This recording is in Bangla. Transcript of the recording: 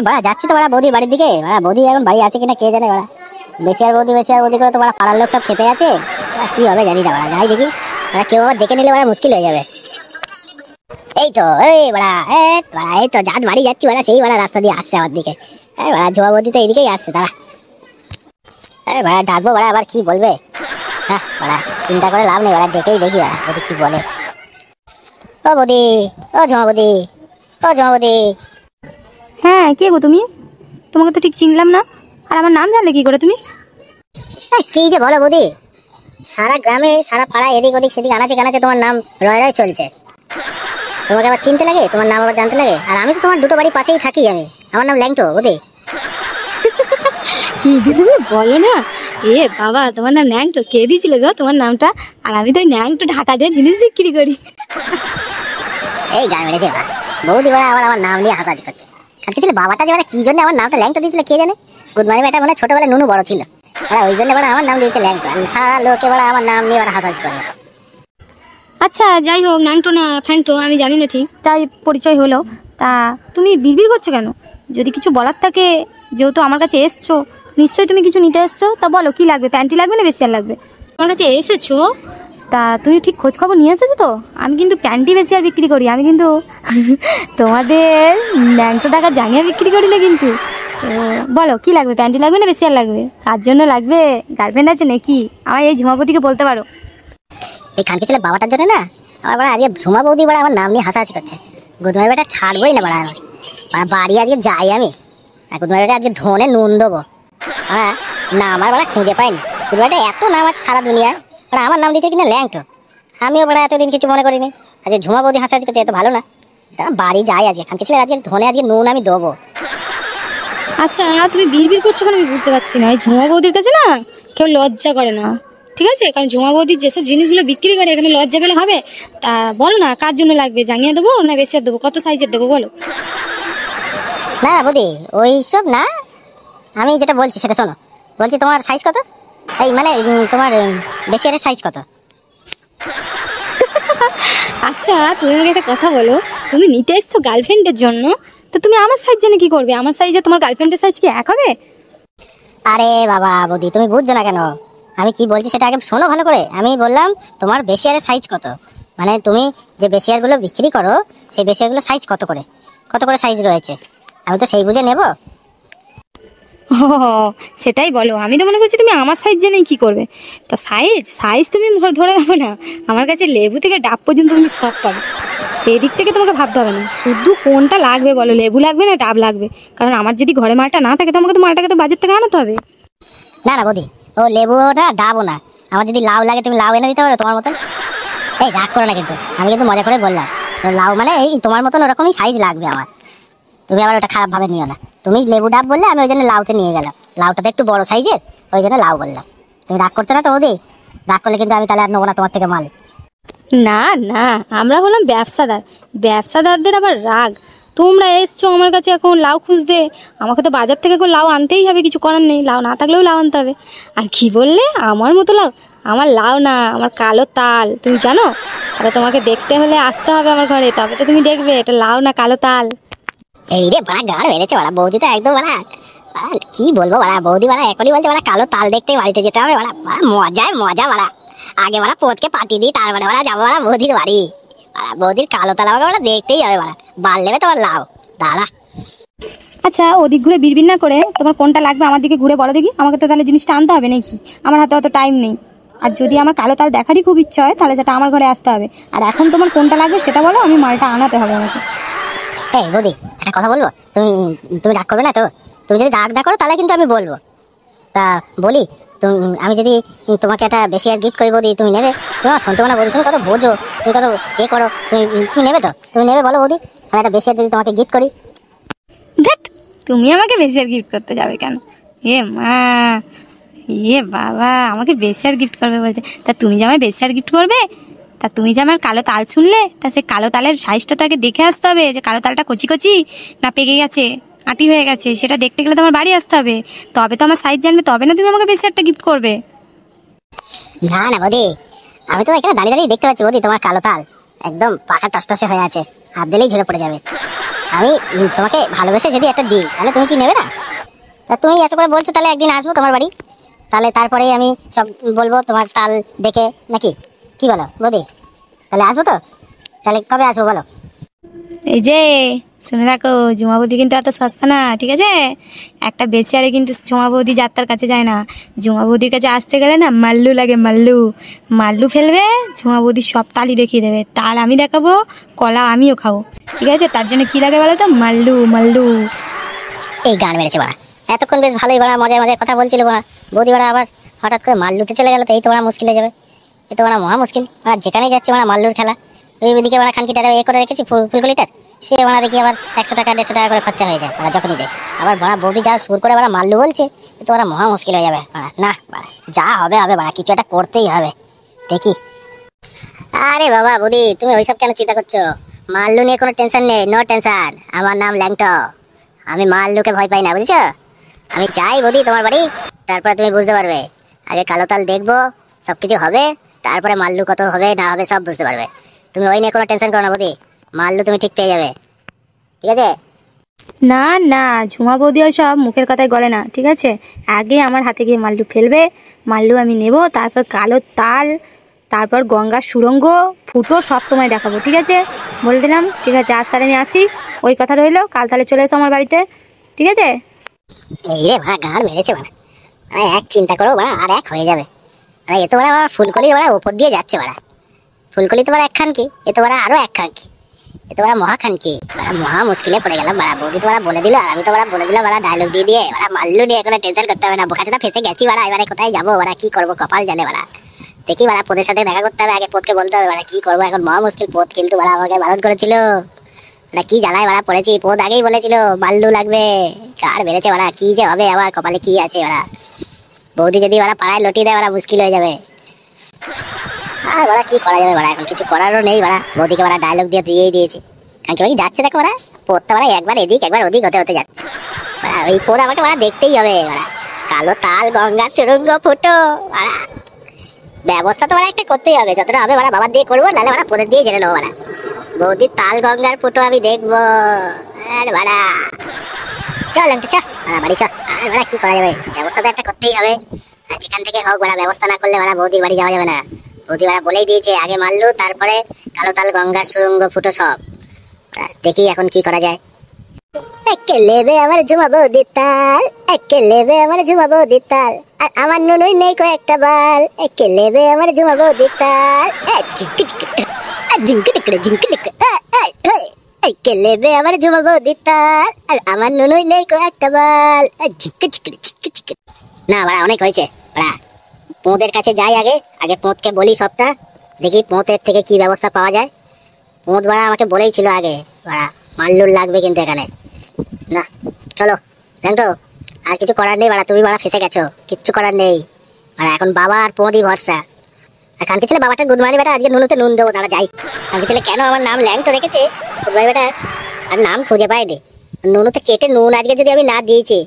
বাড়া যাচ্ছি তো বাড়া বৌদির বাড়ির দিকে। বাড়া বৌদি এখন বাড়ি আছে কিনা কে জানে। বাড়া বেশি আর বৌদি করে তো বাড়া পাড়ার লোক সব খেপে আছে। কি হবে জানি না। বাড়া যাই দেখি, বাড়া কেউ আবার দেখে নিলে বাড়া মুশকিল হয়ে যাবে। এই তো বাড়া এই তো জাত বাড়ি যাচ্ছি। বাড়া সেই বাড়া রাস্তা দিয়ে আসছে আমার দিকে। বাড়া জোয়া বৌদি তো এইদিকেই আসছে। তারা বাড়া ডাকবো বাড়া, আবার কি বলবে। হ্যাঁ বাড়া চিন্তা করে লাভ নেই, বাড়া ডেকেই দেখি বাড়া বৌদি কি বলে। ও বৌদি, ও জমা বৌদি, ও জমা বৌদি। হ্যাঁ কে গো তুমি? তোমাকে তো ঠিক চিনলাম না। আর আমার নাম জানলে কি করে তুমি? কি যে বলো বৌদি, সারা গ্রামে সারা পাড়ায় এদিক ওদিক সেদিক আনাচে কানাচে তোমার নাম রয় রয় চলছে। তোমাকে আবার চিনতে লাগে, তোমার নাম আবার জানতে লাগে। আর আমি তো তোমার দুটো বাড়ি পাশেই থাকি। আমার নাম ল্যাংটো বৌদি। কি যে তুমি বলো না, এ বাবা তোমার নাম ন্যাংটো? কে দিয়েছিল গো তোমার নামটা? আর আমি তো ন্যাংটো ঢাকা দিয়ে জিনিস বিক্রি করি। এই গান মেরেছে বাবা বৌদি। বাড়া আবার আমার নাম নিয়ে হাসাহাসি করছে। কাটতেছিল বাবাটা যে বাড়া কি জন্য আমার নামটা ল্যাংটো দিয়েছিল কে জানে। গুদমানি বেটা মনে ছোটবেলায় নুনু বড় ছিল, বাড়া ওই জন্য বাড়া আমার নাম দিয়েছে ল্যাংটো। সারা লোকে বাড়া আমার নাম নিয়ে বাড়া হাসাহাসি করে। আচ্ছা যাই হোক, ন্যাংটো না ফ্যাংটো আমি জানি না ঠিক, তাই পরিচয় হলো। তা তুমি বিড়বিড় করছো কেন? যদি কিছু বলার থাকে, যেহেতু আমার কাছে এসছো নিশ্চয়ই তুমি কিছু নিতে এসছো। তা বলো কি লাগবে? প্যান্টি লাগবে না বেশি আর লাগবে? আমার কাছে এসেছো তা তুমি ঠিক খোঁজ খবর নিয়ে এসেছো তো? আমি কিন্তু প্যান্টি বেশি আর বিক্রি করি। আমি কিন্তু তোমাদের ন্যাংটো টাকা জাঙিয়ে বিক্রি করি না কিন্তু। তো বলো কি লাগবে? প্যান্টি লাগবে না বেশি আর লাগবে? কার জন্য লাগবে? গার্লফ্রেন্ড আছে নাকি? আমার এই ঝুমাপতিকে বলতে পারো। এই খানকে ছেলে বাবাটার জন্য না আমার বাড়া আজকে ঝুমা বৌদি বাড়া আমার নাম নিয়ে হাসাহাসি করছে। গুদমানি বেটা ছাড়বোই না বাড়া। আমার বাড়ি আজকে যাই আমি, গুদমানি বেটা আজকে ধনে নুন দেবো। হ্যাঁ না আমার বাড়া খুঁজে পাইনি। গুদমানিটা এত নাম আছে সারা দুনিয়ায়, বাড়া আমার নাম দিয়েছে কিনা ল্যাংটো। আমিও বাড়া এতদিন কিছু মনে করিনি। আজকে ঝুমা বৌদি হাসাহাসি করছে, এত ভালো না। তারা বাড়ি যাই আজকে, খানকে ছেলে আজকে ধনে আজকে নুন আমি দেবো। আচ্ছা তুমি বিড়বিড় করছো কেন আমি বুঝতে পারছি না। এই ঝুমা বৌদির কাছে না কেউ লজ্জা করে না, ঠিক আছে? কারণ ঝুমা বৌদির যেসব জিনিসগুলো বিক্রি করে এখানে লজ্জা পেলে হবে? তা বলো না কার জন্য লাগবে? জাঙিয়ে দেবো না বেশি দেবো? কত সাইজের দেবো বলো? না বৌদি ওই সব না, আমি যেটা বলছি সেটা শোনো। বলছি তোমার সাইজ কত? এই মানে তোমার বেশিয়ারের সাইজ কত? আচ্ছা তুমি আমাকে একটা কথা বলো, তুমি নিতে এসছো গার্লফ্রেন্ডের জন্য, তো তুমি আমার সাইজ জেনে কি করবে? আমার সাইজে তোমার গার্লফ্রেন্ডের সাইজ কি এক হবে? আরে বাবা বৌদি তুমি বুঝছো না কেন? আমি কি বলছি সেটা আগে শোনো ভালো করে। আমি বললাম তোমার বেশিয়ারের সাইজ কত, মানে তুমি যে বেশিয়ারগুলো বিক্রি করো সেই বেশিয়ারগুলো সাইজ কত করে সাইজ রয়েছে, আমি তো সেই বুঝে নেব। ও সেটাই বলো। আমি তো মনে করছি তুমি আমার সাইজ জেনেই কি করবে। তা সাইজ সাইজ তুমি ধরে রাখো না, আমার কাছে লেবু থেকে ডাব পর্যন্ত তুমি সব পাবে। এই দিক থেকে তোমাকে ভাবতে হবে না। শুধু কোনটা লাগবে বলো, লেবু লাগবে না ডাব লাগবে? কারণ আমার যদি ঘরে মালটা না থাকে তো আমাকে তো মালটাকে তো বাজার থেকে আনাতে হবে। না না বৌদি ও লেবু না ডাবও না, আমার যদি লাউ লাগে তুমি লাউ এনে দিতে পারো তোমার মতন। এই রাগ করো না কিন্তু, আমি কিন্তু মজা করে বললাম। লাউ মানে এই তোমার মতন ওরকমই সাইজ লাগবে আমার। তুমি আবার ওটা খারাপ ভাবে নিও না। তুমি লেবু ডাব বললে আমি ওই জন্য লাউতে নিয়ে গেলাম। লাউটা তো একটু বড় সাইজের, ওই জন্য লাউ বললাম। তুমি রাগ করছো না তো বৌদি? রাগ করলে কিন্তু আমি তাহলে আর নেবো না তোমার থেকে মাল। না না আমরা হলাম ব্যবসাদার, ব্যবসাদারদের আবার রাগ। তোমরা এসছো আমার কাছে এখন লাউ খুঁজতে, আমাকে তো বাজার থেকে এখন লাউ আনতেই হবে, কিছু করার নেই। লাউ না থাকলেও লাউ আনতে হবে। আর কি বললে আমার মতো লাউ? আমার লাউ না, আমার কালো তাল, তুমি জানো? আরে তোমাকে দেখতে হলে আসতে হবে আমার ঘরে, তবে তো তুমি দেখবে এটা লাউ না কালো তাল। এই রে বাড়া গাড় বেড়েছে বাড়া, বৌদি তো একদম বাড়া কি বলবো বাড়া। বৌদি বাড়া এখনই বলছে বাড়া কালো তাল দেখতে বাড়িতে যেতে হবে। বাড়া মজায় মজা বাড়া। আগে বাড়া পোতকে পাঠিয়ে দিই, তারপরে বাড়া যাবো বাড়া বৌদির বাড়ি। বাড়া বৌদির কালো তাল আমাকে বাড়া দেখতেই হবে বাড়া। বাল নেবে তোমার লাউ দাঁড়া। আচ্ছা ওদিক ঘুরে বিড়বিড় না করে তোমার কোনটা লাগবে আমার দিকে ঘুরে বলো দেখি। আমাকে তো তাহলে জিনিসটা আনতে হবে নাকি? আমার হাতে অত টাইম নেই। আর যদি আমার কালো তাল দেখারই খুব ইচ্ছা হয় তাহলে সেটা আমার ঘরে আসতে হবে। আর এখন তোমার কোনটা লাগবে সেটা বলো, আমি মালটা আনাতে হবে আমাকে। এই বৌদি একটা কথা বলবো, তুমি রাগ করবে না তো? তুমি যদি রাগ না করো তাহলে কিন্তু আমি বলবো। তা বলি আমি যদি তোমাকে একটা বেশি আর গিফট করি বৌদি, তুমি নেবে? তোমার শুনতে না বৌদি, তুমি কত বোঝো, তুমি কত এ করো, তুমি নেবে তো? তুমি নেবে বলো বৌদি? আমি একটা বেশি আর যদি তোমাকে গিফট করি। দেখ তুমি আমাকে বেশি আর গিফট করতে যাবে কেন? এ মা, এ বাবা, আমাকে বেশি আর গিফট করবে বলছে। তা তুমি যে আমায় বেশি আর গিফট করবে, তা তুমি যে আমার কালো তাল শুনলে, তা সে কালো তালের সাইজটা তো আগে দেখে আসতে হবে, যে কালো তালটা কচি কচি না পেকে গেছে, আটি হয়ে গেছে। সেটা দেখতে গেলে তোমার বাড়ি আসতে হবে, তবে তো আমার সাইজ জানবে, তবে না তুমি আমাকে বেশি একটা গিফট করবে। না না বৌদি, আমি তো এখানে দাঁড়িয়ে দাঁড়িয়ে দেখতে পাচ্ছি বৌদি তোমার কালো তাল একদম পাকা টসটসে হয়ে আছে, হাত দিলেই ঝরে পড়ে যাবে। আমি তোমাকে ভালোবেসে যদি একটা দিই তাহলে তুমি কি নেবে না? তা তুমি এত করে বলছো, তাহলে একদিন আসবো তোমার বাড়ি, তাহলে তারপরে আমি সব বলবো তোমার তাল দেখে, নাকি কি বলো বৌদি? তাহলে আসবো তো? তাহলে কবে আসবো বলো? এই যে শুনে রাখো, ঝুমা বৌদি কিন্তু এত সস্তা না, ঠিক আছে? একটা বেশি আরে কিন্তু ঝুমা বৌদি যাত্রার কাছে যায় না। ঝুমা বৌদির কাছে আসতে গেলে না মাল্লু লাগে, মাল্লু। মাল্লু ফেলবে, ঝুমা বৌদি সব তালই দেখিয়ে দেবে। তাল আমি দেখাবো, কলা আমিও খাবো, ঠিক আছে? তার জন্য কি লাগে বলো তো? মাল্লু, মাল্লু। এই গান মেরেছে বাড়া, এতক্ষণ বেশ ভালোই বাড়া মজায় মজায় কথা বলছিল বাড়া, বৌদি বাড়া আবার হঠাৎ করে মাল্লুতে চলে গেল, তো এই তো বাড়া মুশকিল হয়ে যাবে, এই তো বাড়া মহা মুশকিল। বাড়া যেখানেই যাচ্ছে বাড়া মাল্লুর খেলা। ওইদিকে বাড়া খানকিটারে এ করে রেখেছি ফুলকলিটার, সে বাড়া দেখি আবার 100 টাকা 150 টাকা করে খরচা হয়ে যায় বাড়া যখনই যায়। আবার বাড়া বৌদি যা সুর করে বাড়া মাল্লু বলছে, এ তো বাড়া মহা মুশকিল হয়ে যাবে বাড়া। না বাড়া যা হবে হবে বাড়া, কিছু একটা করতেই হবে, দেখি। আরে বাবা বৌদি, তুমি ওইসব কেন চিন্তা করছো? মাল্লু নিয়ে কোনো টেনশন নেই, নো টেনশন। আমার নাম ল্যাংটো, আমি মাল্লুকে ভয় পাই না, বুঝছো? আমি চাই বৌদি তোমার বাড়ি, তারপরে তুমি বুঝতে পারবে। আগে কালো তাল দেখবো, সবকিছু হবে, তারপরে মাল্লু কত হবে না হবে সব বুঝতে পারবে। তুমি ওই নিয়ে কোনো টেনশন করো না বৌদি, মাল্লু তুমি ঠিক পেয়ে যাবে, ঠিক আছে? না না, ঝুমা বৌদি ওই সব মুখের কথায় গলে না, ঠিক আছে? আগে আমার হাতে গিয়ে মাল্লু ফেলবে, মাল্লু আমি নেব, তারপর কালো তাল, তারপর গঙ্গার সুড়ঙ্গ, ফুটো সব তোমায় দেখাবো, ঠিক আছে? বলে দিলাম, ঠিক আছে? আজ তাহলে আমি আসি, ওই কথা রইলো, কাল তাহলে চলে এসো আমার বাড়িতে, ঠিক আছে? এই রে ভাড়া গান মেরেছে ভাড়া, এক চিন্তা করো ভাড়া আর এক হয়ে যাবে। এ তো ভাড়া ফুলকলি ভাড়া উপর দিয়ে যাচ্ছে ভাড়া, ফুলকলি তো ভাড়া এক খান কি, এ তো ভাড়া আরো এক খান কি, এ তো ভাড়া মহা খান কি, মহা মুশকিলে পড়ে গেলাম ভাড়া। বৌদি তো ভাড়া বলে দিল, আর আমি তো ভাড়া বলে দিলাম ভাড়া ডায়লগ দিয়ে দিয়ে ভাড়া, মাল্লু নিয়ে কোনো টেনশন করতে হবে না। বোকাচোদা ফেসে গেছি ভাড়া, এবারে কোথায় যাবো ভাড়া, কি করবো কপাল জানে ভাড়া। দেখি ভাড়া পোদের সাথে দেখা করতে হবে, আগে পোদকে বলতে হবে ভাড়া কি করবো এখন, মহা মুশকিল। পোদ কিন্তু ভাড়া আমাকে বারণ করেছিল, ভাড়া কি জ্বালায় ভাড়া পড়েছি। পোদ আগেই বলেছিল মাল্লু লাগবে, কার বেড়েছে ভাড়া, কি যে হবে আমার কপালে কি আছে ভাড়া। বৌদি যদি ভাড়া পাড়ায় লটি দেয় ভাড়া মুশকিল হয়ে যাবে। আর ভাড়া কি করা যাবে ভাড়া, এখন কিছু করারও নেই ভাড়া, বৌদিকে ভাড়া ডায়লগ দিয়ে দিয়েই দিয়েছি। কারণ কি যাচ্ছে দেখো ভাড়া, পোদটা ভাড়া একবার এদিক একবার ওদিক হতে হতে যাচ্ছে ভাড়া। ওই পোদ আমাকে ভাড়া দেখতেই হবে ভাড়া, কালো তাল গঙ্গা সুড়ঙ্গ ফুটো ভাড়া, ব্যবস্থা তো ভাড়া একটা করতেই হবে, যতটা হবে ভাড়া বাবার দিয়ে করবো, নাহলে ভাড়া পোদের দিয়ে জেনে নেবো ভাড়া। বৌদির তাল গঙ্গার ফুটো আমি দেখবো, আর ভাড়া চল আনতে চ বাড়ি চ। আর ভাড়া কি করা যাবে, ব্যবস্থা তো একটা করতেই হবে, আর যেখান থেকে হোক ভাড়া ব্যবস্থা না করলে ভাড়া বৌদির বাড়ি যাওয়া যাবে না। বৌদি ভাড়া বলেই দিয়েছে আগে মাল্লু, তারপরে কালো তাল গঙ্গার সুড়ঙ্গ ফুটো সব। দেখি এখন কি করা যায়। একে লেবে আমার ঝুমা বৌদির তাল, একে লেবে আমার ঝুমা বৌদির তাল, আর আমার নুনুই নেই কয়েকটা বাল। একে লেবে আমার ঝুমা বৌদির তাল, ঝিঙ্কি ঝিঙ্কি ঝিঙ্কি টিকড়ে ঝিঙ্কি লিখে, একে লেবে আমার ঝুমা বৌদির তাল, আর আমার নুনুই নেই কয়েকটা বাল। ঝিঙ্কি ঝিঙ্কি ঝিঙ্কি ঝিঙ্কি। না ভাড়া অনেক হয়েছে ভাড়া, পোঁদের কাছে যাই আগে, আগে পোঁতকে বলি সবটা, দেখি পোঁতের থেকে কি ব্যবস্থা পাওয়া যায়। পোঁত ভাড়া আমাকে বলেই ছিল আগে ভাড়া মাল্লুর লাগবে কিন্তু এখানে। না চলো ল্যাংটো, আর কিছু করার নেই ভাড়া, তুমি ভাড়া ফেসে গেছো, কিচ্ছু করার নেই ভাড়া, এখন বাবা আর পোঁতই ভরসা। আর কানকি ছেলে বাবাটা গুদমানি বেটা, আজকে নুনুতে নুন দেবো, তারা যাই। কানকি ছেলে কেন আমার নাম ল্যাংটো রেখেছে গুদমানি বেটা, আর নাম খুঁজে পাইনি, নুনুতে কেটে নুন আজকে যদি আমি না দিয়েছি